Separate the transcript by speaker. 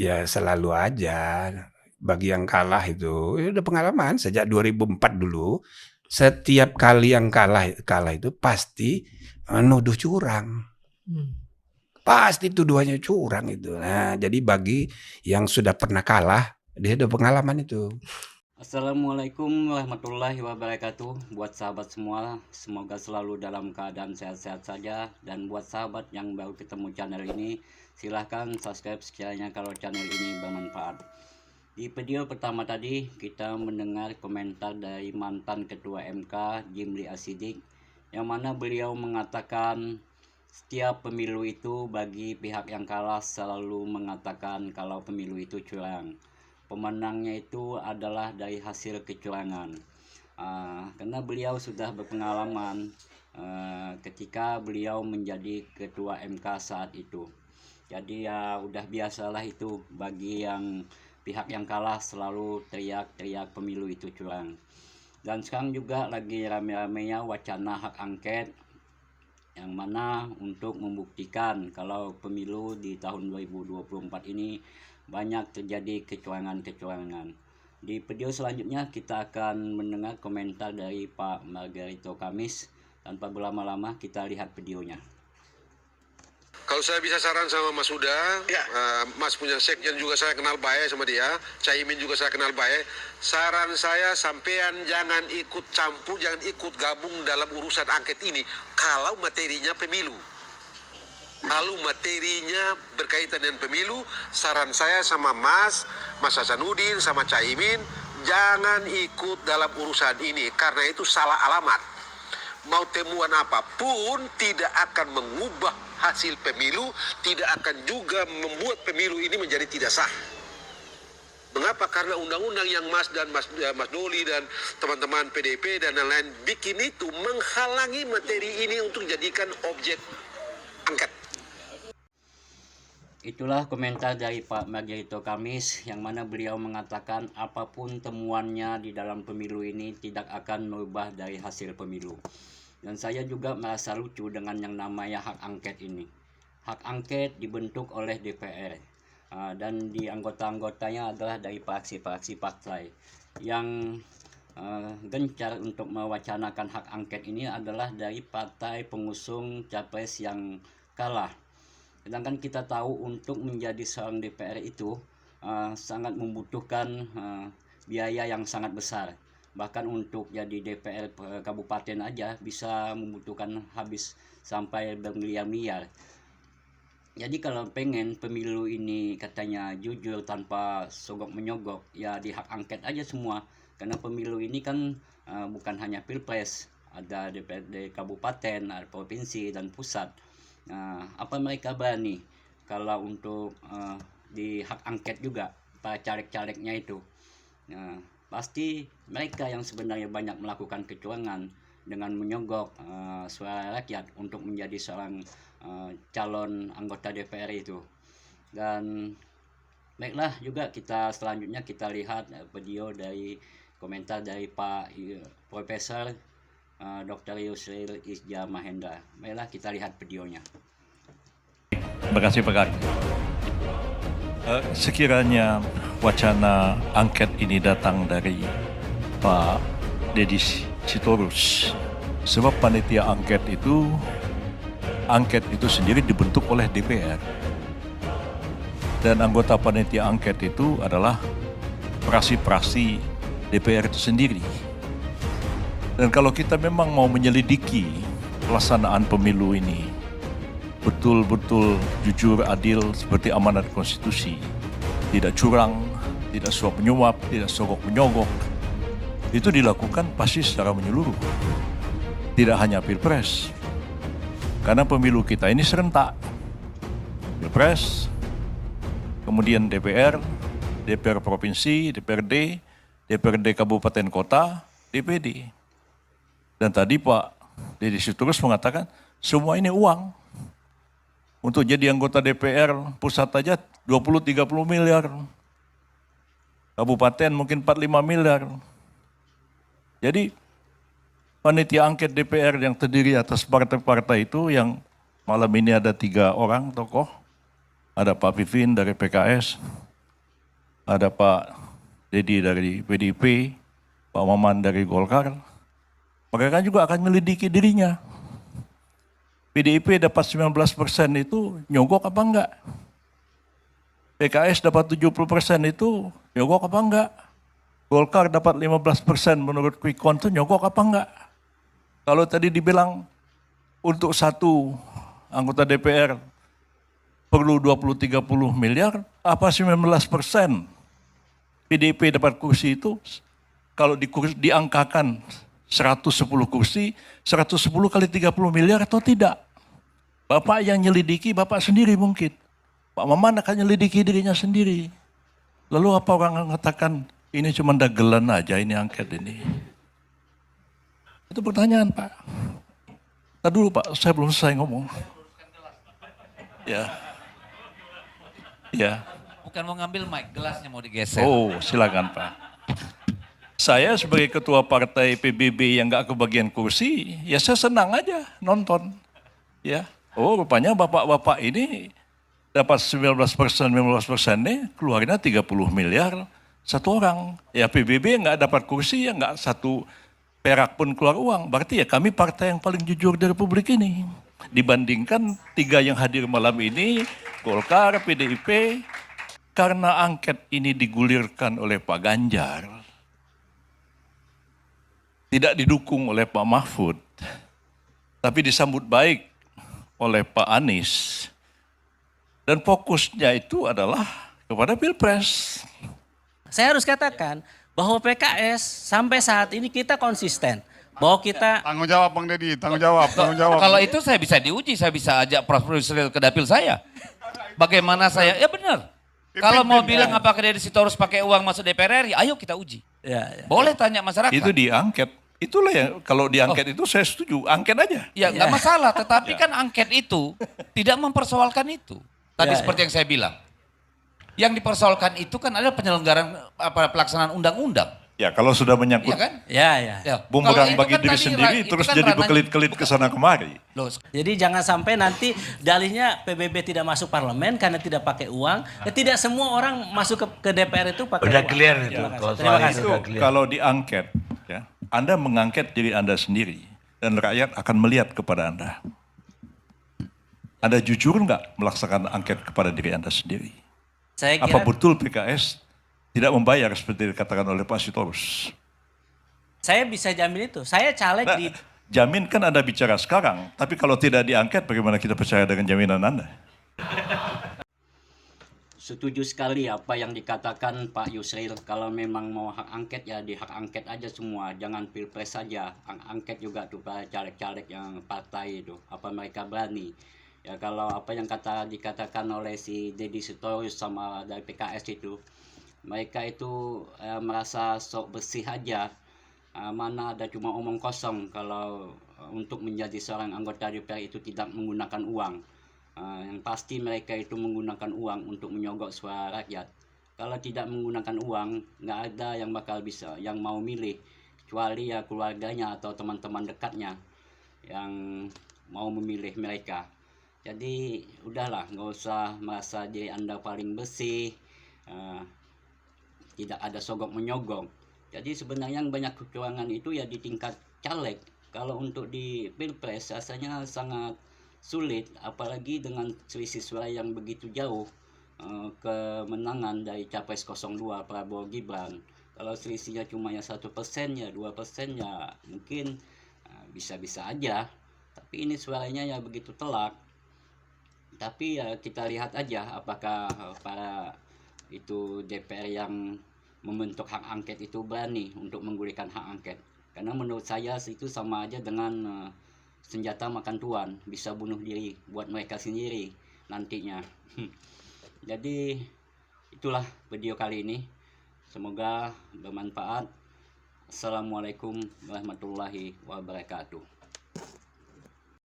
Speaker 1: Ya selalu aja, bagi yang kalah itu, ya udah pengalaman sejak 2004 dulu, setiap kali yang kalah kalah itu pasti, nuduh curang.
Speaker 2: Hmm.
Speaker 1: Pasti tuduhannya curang itu. Nah, jadi bagi yang sudah pernah kalah, dia ada pengalaman itu.
Speaker 3: Assalamualaikum warahmatullahi wabarakatuh. Buat sahabat semua, semoga selalu dalam keadaan sehat-sehat saja. Dan buat sahabat yang baru ketemu channel ini, silahkan subscribe sekiranya kalau channel ini bermanfaat. Di video pertama tadi, kita mendengar komentar dari mantan Ketua MK, Jimli Asidik, yang mana beliau mengatakan setiap pemilu itu bagi pihak yang kalah selalu mengatakan kalau pemilu itu curang. Pemenangnya itu adalah dari hasil kecurangan. Karena beliau sudah berpengalaman ketika beliau menjadi ketua MK saat itu. Jadi ya udah biasalah itu bagi yang pihak yang kalah selalu teriak-teriak pemilu itu curang. Dan sekarang juga lagi rame-ramenya wacana hak angket, yang mana untuk membuktikan kalau pemilu di tahun 2024 ini banyak terjadi kecurangan-kecurangan. Di video selanjutnya kita akan mendengar komentar dari Pak Margarito Kamis. Tanpa berlama-lama kita lihat videonya.
Speaker 4: Kalau saya bisa saran sama Mas Huda, ya. Mas punya sekjen juga saya kenal baik sama dia, Caimin juga saya kenal baik. Saran saya sampean jangan ikut campur, jangan ikut gabung dalam urusan angket ini kalau materinya pemilu. Kalau materinya berkaitan dengan pemilu, saran saya sama Mas Hasanuddin, sama Caimin, jangan ikut dalam urusan ini karena itu salah alamat. Mau temuan apapun tidak akan mengubah hasil pemilu, tidak akan juga membuat pemilu ini menjadi tidak sah. Mengapa? Karena undang-undang yang Mas dan Mas Doli dan teman-teman PDIP dan lain-lain bikin itu menghalangi materi ini untuk dijadikan objek angket.
Speaker 3: Itulah komentar dari Pak Margarito Kamis, yang mana beliau mengatakan apapun temuannya di dalam pemilu ini tidak akan merubah dari hasil pemilu. Dan saya juga merasa lucu dengan yang namanya hak angket ini. Hak angket dibentuk oleh DPR, dan di anggota-anggotanya adalah dari fraksi-fraksi partai. Yang gencar untuk mewacanakan hak angket ini adalah dari partai pengusung capres yang kalah. Sedangkan kita tahu untuk menjadi seorang DPR itu sangat membutuhkan biaya yang sangat besar. Bahkan untuk jadi DPR kabupaten aja bisa membutuhkan habis sampai bermiliar-miliar. Jadi kalau pengen pemilu ini katanya jujur tanpa sogok menyogok, ya di hak angket aja semua. Karena pemilu ini kan bukan hanya pilpres, ada DPRD kabupaten, ada provinsi dan pusat. Apa mereka berani kalau untuk di hak angket juga para caleg-calegnya itu? Pasti mereka yang sebenarnya banyak melakukan kecurangan dengan menyogok suara rakyat untuk menjadi seorang calon anggota DPR itu. Dan baiklah, juga kita selanjutnya kita lihat video dari komentar dari Pak Profesor Dr. Yusril Izzah Mahendra. Baiklah kita lihat videonya.
Speaker 5: Terima kasih Pak Kak. Sekiranya wacana angket ini datang dari Pak Deddy Sitorus, sebab panitia angket itu sendiri dibentuk oleh DPR. Dan anggota panitia angket itu adalah fraksi-fraksi DPR itu sendiri. Dan kalau kita memang mau menyelidiki pelaksanaan pemilu ini betul-betul jujur, adil seperti amanat konstitusi, tidak curang, tidak suap menyuap, tidak sogok menyogok, itu dilakukan pasti secara menyeluruh. Tidak hanya pilpres, karena pemilu kita ini serentak. Pilpres, kemudian DPR provinsi, DPRD kabupaten kota, DPD. Dan tadi Pak Deddy Sitorus mengatakan semua ini uang. Untuk jadi anggota DPR pusat aja 20-30 miliar. Kabupaten mungkin 4-5 miliar. Jadi panitia angket DPR yang terdiri atas partai-partai itu, yang malam ini ada 3 orang tokoh. Ada Pak Pipin dari PKS, ada Pak Dedi dari PDIP, Pak Maman dari Golkar, mereka juga akan menyelidiki dirinya. PDIP dapat 19% itu nyogok apa enggak? PKS dapat 70% itu nyogok apa enggak? Golkar dapat 15% menurut quick count itu nyogok apa enggak? Kalau tadi dibilang untuk satu anggota DPR perlu 20-30 miliar, apa 19% PDIP dapat kursi itu, kalau diangkakan 110 kursi, 110 kali 30 miliar atau tidak? Bapak yang nyelidiki, Bapak sendiri mungkin. Pak Maman akan nyelidiki dirinya sendiri. Lalu apa orang mengatakan, ini cuma dagelan aja ini angket ini? Itu pertanyaan Pak. Tadi dulu Pak, saya belum selesai ngomong. Ya. Ya.
Speaker 2: Bukan mau ngambil mic, gelasnya mau digeser.
Speaker 5: Oh, silakan Pak. Saya sebagai ketua partai PBB yang nggak kebagian kursi, ya saya senang aja nonton. Ya, oh rupanya bapak-bapak ini dapat 19% nih, keluarnya 30 miliar satu orang. Ya PBB nggak dapat kursi, ya nggak satu perak pun keluar uang. Berarti ya kami partai yang paling jujur di Republik ini. Dibandingkan 3 yang hadir malam ini, Golkar, PDIP, karena angket ini digulirkan oleh Pak Ganjar, tidak didukung oleh Pak Mahfud, tapi disambut baik oleh Pak Anies. Dan fokusnya itu adalah kepada Pilpres.
Speaker 6: Saya harus katakan bahwa PKS sampai saat ini kita konsisten. Bahwa kita...
Speaker 7: Tanggung jawab Bang Deddy, tanggung jawab.
Speaker 2: Kalau itu saya bisa diuji, saya bisa ajak Prof. Yusril ke dapil saya. Bagaimana saya, ya benar. Kalau mau bilang apakah Deddy Sitorus pakai uang masuk DPR RI, ayo kita uji.
Speaker 6: Ya.
Speaker 2: Boleh tanya masyarakat.
Speaker 5: Itu diangket. Itulah ya, kalau diangket itu saya setuju, angket aja.
Speaker 2: Ya nggak masalah, tetapi kan angket itu tidak mempersoalkan itu. Tadi seperti yang saya bilang. Yang dipersoalkan itu kan adalah penyelenggaraan pelaksanaan undang-undang.
Speaker 5: Ya kalau sudah menyangkut
Speaker 2: Iya kan?
Speaker 6: Ya.
Speaker 5: bumerang
Speaker 2: Kalau itu
Speaker 5: bagi
Speaker 2: kan
Speaker 5: diri
Speaker 2: tadi
Speaker 5: sendiri,
Speaker 2: itu
Speaker 5: terus
Speaker 2: kan
Speaker 5: jadi
Speaker 2: ranahnya-
Speaker 5: bekelit-kelit ke sana kemari.
Speaker 2: Loh,
Speaker 6: Jadi jangan sampai nanti dalihnya PBB tidak masuk parlemen karena tidak pakai uang. Ya, tidak semua orang masuk ke DPR itu pakai
Speaker 8: Udah
Speaker 6: uang.
Speaker 8: clear itu.
Speaker 6: Terima kasih.
Speaker 8: Kalau
Speaker 6: Terima
Speaker 8: soal
Speaker 6: kasih.
Speaker 8: itu
Speaker 5: Itu
Speaker 8: udah clear.
Speaker 5: kalau diangket, ya, Anda mengangket diri Anda sendiri dan rakyat akan melihat kepada Anda. Anda jujur nggak melaksanakan angket kepada diri Anda sendiri?
Speaker 6: Saya
Speaker 5: Apa
Speaker 6: kira
Speaker 5: betul PKS tidak membayar seperti dikatakan oleh Pak Sitorus?
Speaker 6: saya bisa jamin itu. Saya caleg
Speaker 5: Nah,
Speaker 6: di
Speaker 5: jamin kan Anda bicara sekarang, tapi kalau tidak diangket bagaimana kita percaya dengan jaminan Anda?
Speaker 3: Setuju sekali apa yang dikatakan Pak Yusril. Kalau memang mau hak angket ya di hak angket aja semua, jangan pilpres saja. Angket juga tuh para caleg-caleg yang partai itu, apa mereka berani. Ya kalau apa yang dikatakan oleh si Deddy Sitorus sama dari PKS itu, mereka itu merasa sok bersih aja. Mana ada cuma omong kosong kalau untuk menjadi seorang anggota DPR itu tidak menggunakan uang. Yang pasti mereka itu menggunakan uang untuk menyogok suara rakyat. Kalau tidak menggunakan uang, nggak ada yang bakal bisa, yang mau milih, kecuali ya keluarganya atau teman-teman dekatnya yang mau memilih mereka. Jadi udahlah, nggak usah merasa diri Anda paling bersih, tidak ada sogok menyogok. Jadi sebenarnya yang banyak kecurangan itu ya di tingkat caleg. Kalau untuk di pilpres rasanya sangat sulit, apalagi dengan selisih suara yang begitu jauh kemenangan dari Capres 02 Prabowo Gibran. Kalau selisihnya cuma ya 1% ya 2% ya mungkin bisa-bisa aja. Tapi ini suaranya ya begitu telak. Tapi ya kita lihat aja apakah para itu DPR yang membentuk hak angket itu berani untuk menggulirkan hak angket. Karena menurut saya itu sama aja dengan senjata makan tuan, bisa bunuh diri buat mereka sendiri nantinya. Jadi itulah video kali ini. Semoga bermanfaat. Assalamualaikum warahmatullahi wabarakatuh.